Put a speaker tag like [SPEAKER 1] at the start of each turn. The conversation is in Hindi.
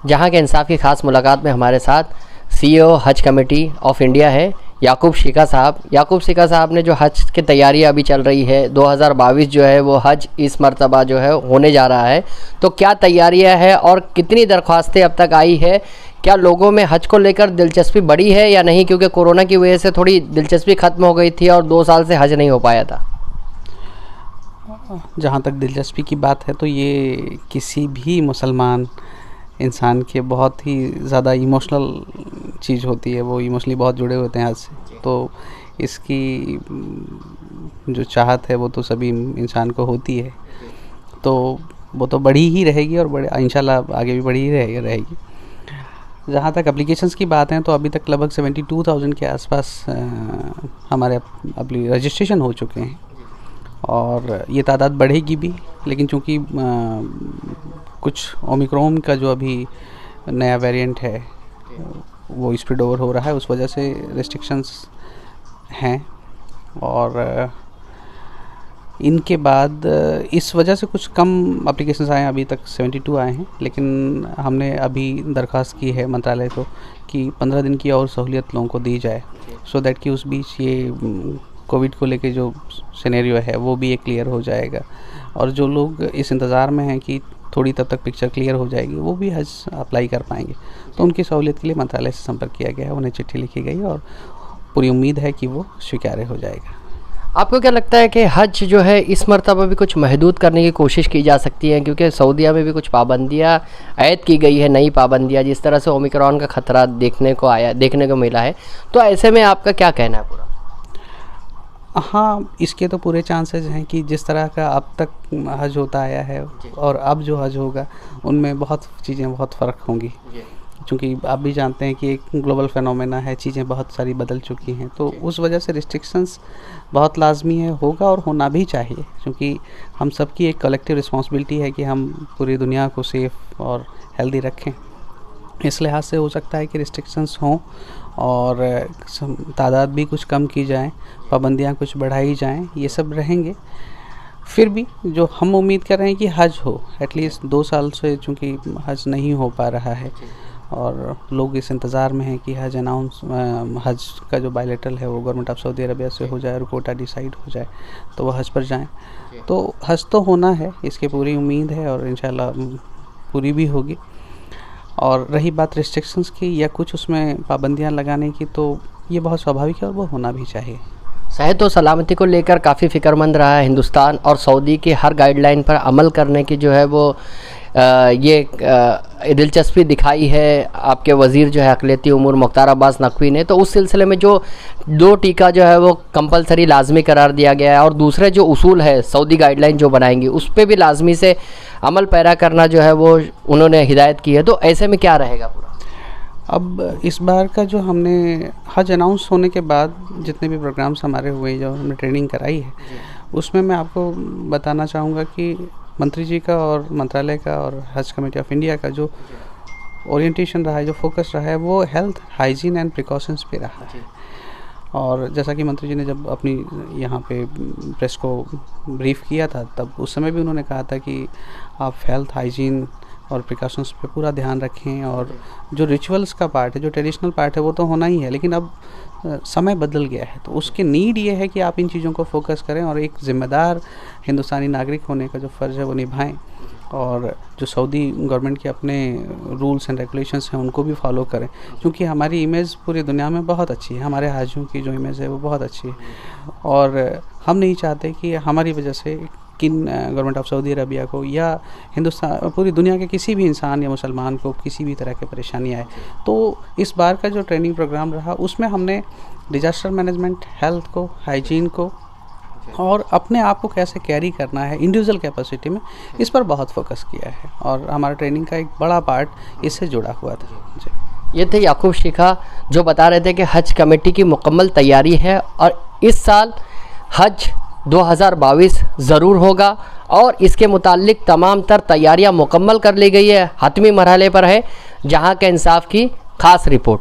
[SPEAKER 1] जहां के इंसाफ की खास मुलाकात में हमारे साथ CEO हज कमेटी ऑफ इंडिया है याकूब शिखा साहब। याकूब शिखा साहब ने जो हज की तैयारी अभी चल रही है 2022 जो है वो हज इस मरतबा जो है होने जा रहा है, तो क्या तैयारियां है और कितनी दरख्वास्तें अब तक आई है? क्या लोगों में हज को लेकर दिलचस्पी बढ़ी है या नहीं, क्योंकि कोरोना की वजह से थोड़ी दिलचस्पी ख़त्म हो गई थी और 2 साल से हज नहीं हो पाया था।
[SPEAKER 2] जहाँ तक दिलचस्पी की बात है तो ये किसी भी मुसलमान इंसान के बहुत ही ज़्यादा इमोशनल चीज़ होती है, वो इमोशनली बहुत जुड़े होते हैं हज से। तो इसकी जो चाहत है वो तो सभी इंसान को होती है, तो वो तो बढ़ी ही रहेगी और बड़े इंशाल्लाह आगे भी बढ़ी ही रहेगी। जहाँ तक एप्लीकेशंस की बात है तो अभी तक लगभग 72,000 के आसपास हमारे अपनी रजिस्ट्रेशन हो चुके हैं और ये तादाद बढ़ेगी भी, लेकिन चूँकि कुछ ओमिक्रॉन का जो अभी नया वेरिएंट है वो स्प्रेड ओवर हो रहा है, उस वजह से रिस्ट्रिक्शंस हैं और इनके बाद इस वजह से कुछ कम एप्लीकेशंस आए हैं। अभी तक 72 आए हैं, लेकिन हमने अभी दरख्वास्त की है मंत्रालय को कि 15 दिन की और सहूलियत लोगों को दी जाए, सो दैट कि उस बीच ये कोविड को लेके जो सिनेरियो है वो भी एक क्लियर हो जाएगा और जो लोग इस इंतज़ार में हैं कि थोड़ी तब तक पिक्चर क्लियर हो जाएगी वो भी हज अप्लाई कर पाएंगे। तो उनकी सहूलियत के लिए मंत्रालय से संपर्क किया गया है, उन्हें चिट्ठी लिखी गई और पूरी उम्मीद है कि वो स्वीकार्य हो जाएगा।
[SPEAKER 1] आपको क्या लगता है कि हज जो है इस मरतबा भी कुछ महदूद करने की कोशिश की जा सकती है, क्योंकि सऊदीया में भी कुछ पाबंदियां ऐड की गई है, नई पाबंदियां, जिस तरह से ओमिक्रॉन का खतरा देखने को मिला है, तो ऐसे में आपका क्या कहना है पूरा?
[SPEAKER 2] हाँ, इसके तो पूरे चांसेस हैं कि जिस तरह का अब तक हज होता आया है और अब जो हज होगा उनमें बहुत चीज़ें बहुत फ़र्क होंगी, क्योंकि आप भी जानते हैं कि एक ग्लोबल फेनोमेना है, चीज़ें बहुत सारी बदल चुकी हैं, तो उस वजह से रिस्ट्रिक्शंस बहुत लाजमी है, होगा और होना भी चाहिए, क्योंकि हम सबकी एक कलेक्टिव रिस्पॉन्सिबिलिटी है कि हम पूरी दुनिया को सेफ़ और हेल्दी रखें। इस लिहाज से हो सकता है कि रिस्ट्रिक्शंस हों और तादाद भी कुछ कम की जाए, पाबंदियाँ कुछ बढ़ाई जाएं, ये सब रहेंगे। फिर भी जो हम उम्मीद कर रहे हैं कि हज हो, एटलीस्ट 2 साल से चूँकि हज नहीं हो पा रहा है और लोग इस इंतज़ार में हैं कि हज का जो बायलैटरल है वो गवर्नमेंट ऑफ सऊदी अरबिया से हो जाए और कोटा डिसाइड हो जाए तो वो हज पर जाएं। तो हज तो होना है, इसकी पूरी उम्मीद है और इंशाल्लाह पूरी भी होगी। और रही बात रिस्ट्रिक्शंस की या कुछ उसमें पाबंदियां लगाने की, तो ये बहुत स्वाभाविक है और वो होना भी चाहिए।
[SPEAKER 1] सेहत और सलामती को लेकर काफ़ी फ़िक्रमंद रहा है हिंदुस्तान और सऊदी की हर गाइडलाइन पर अमल करने की जो है वो दिलचस्पी दिखाई है आपके वज़ीर जो है अक़लियती उमूर मुख्तार अब्बास नकवी ने। तो उस सिलसिले में जो 2 टीका जो है वो कंपलसरी लाजमी करार दिया गया है और दूसरे जो उसूल है सऊदी गाइडलाइन जो बनाएंगी उस पर भी लाजमी से अमल पैरा करना जो है वो उन्होंने हिदायत की है। तो ऐसे में क्या रहेगा पूरा?
[SPEAKER 2] अब इस बार का जो हमने हज अनाउंस होने के बाद जितने भी प्रोग्राम्स हमारे हुए, जो हमने ट्रेनिंग कराई है, उसमें मैं आपको बताना चाहूँगा कि मंत्री जी का और मंत्रालय का और हज कमेटी ऑफ इंडिया का जो ओरिएंटेशन रहा है, जो फोकस रहा है, वो हेल्थ, हाइजीन एंड प्रिकॉशंस पे रहा है। और जैसा कि मंत्री जी ने जब अपनी यहाँ पे प्रेस को ब्रीफ किया था, तब उस समय भी उन्होंने कहा था कि आप हेल्थ, हाइजीन और प्रिकॉशंस पे पूरा ध्यान रखें और जो रिचुअल्स का पार्ट है, जो ट्रेडिशनल पार्ट है, वो तो होना ही है, लेकिन अब समय बदल गया है, तो उसकी नीड ये है कि आप इन चीज़ों को फोकस करें और एक ज़िम्मेदार हिंदुस्तानी नागरिक होने का जो फ़र्ज़ है वो निभाएं और जो सऊदी गवर्नमेंट के अपने रूल्स एंड रेगुलेशंस हैं उनको भी फॉलो करें, क्योंकि हमारी इमेज पूरी दुनिया में बहुत अच्छी है, हमारे हाजियों की जो इमेज है वो बहुत अच्छी है और हम नहीं चाहते कि हमारी वजह से किन गवर्नमेंट ऑफ सऊदी अरबिया को या हिंदुस्तान पूरी दुनिया के किसी भी इंसान या मुसलमान को किसी भी तरह की परेशानी आए। तो इस बार का जो ट्रेनिंग प्रोग्राम रहा उसमें हमने डिजास्टर मैनेजमेंट, हेल्थ को, हाइजीन को और अपने आप को कैसे कैरी करना है इंडिविजुअल कैपेसिटी में, इस पर बहुत फोकस किया है और हमारा ट्रेनिंग का एक बड़ा पार्ट इससे जुड़ा हुआ था जी।
[SPEAKER 1] ये थे याकूब शिखा जो बता रहे थे कि हज कमेटी की मुकम्मल तैयारी है और इस साल हज 2022 ज़रूर होगा और इसके मुताल्लिक तमाम तर तैयारियां मुकम्मल कर ली गई है, हतमी मरहले पर है। जहां के इंसाफ की खास रिपोर्ट।